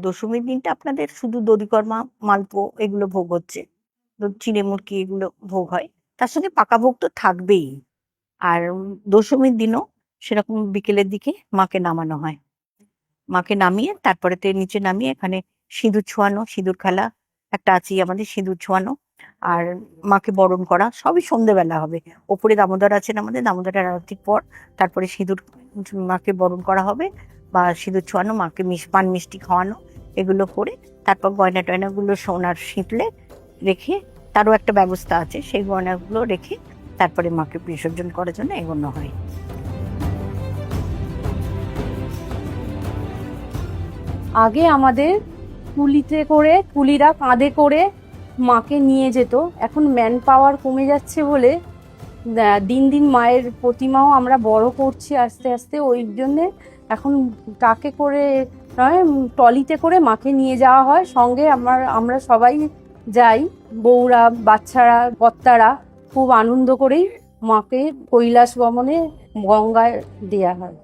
দশমীর দিনটা আপনাদের শুধু দধিকর্মা, মালপো এগুলো ভোগ হচ্ছে। চিঁড়ে মুরকি এগুলো ভোগ হয়। তার সঙ্গে পাকা ভোগ তো থাকবেই। আর দশমীর দিনও সেরকম বিকেলের দিকে মাকে নামানো হয়। মাকে নামিয়ে তারপরেতে নিচে নামিয়ে এখানে সিঁদুর ছোঁয়ানো, সিঁদুর খেলা একটা আছেই আমাদের, সিঁদুর ছোঁয়ানো আর মাকে বরণ করা সবই সন্ধ্যেবেলা হবে। ওপরে দামোদর আছেন আমাদের, দামোদরের আরতির পর তারপরে সিঁদুর মাকে বরণ করা হবে বা সিঁদুর ছোঁয়ানো, মাকে পান মিষ্টি খাওয়ানো, এগুলো করে তারপর গয়না টয়নাগুলো সোনার শীতলে রেখে, তারও একটা ব্যবস্থা আছে, সেই গয়নাগুলো রেখে তারপরে মাকে বিসর্জন করার জন্য এগোনো হয়। আগে আমাদের কুলিরা কাঁধে করে মাকে নিয়ে যেত। এখন ম্যান পাওয়ার কমে যাচ্ছে বলে দিন দিন মায়ের প্রতিমাও আমরা বড় করছি আস্তে আস্তে, ওই জন্যে এখন ট্রাকে করে নয়, ট্রলিতে করে মাকে নিয়ে যাওয়া হয়। সঙ্গে আমরা সবাই যাই, বউরা, বাচ্চারা, কর্তারা খুব আনন্দ করেই মাকে কৈলাস গমনে গঙ্গায় দেওয়া হয়।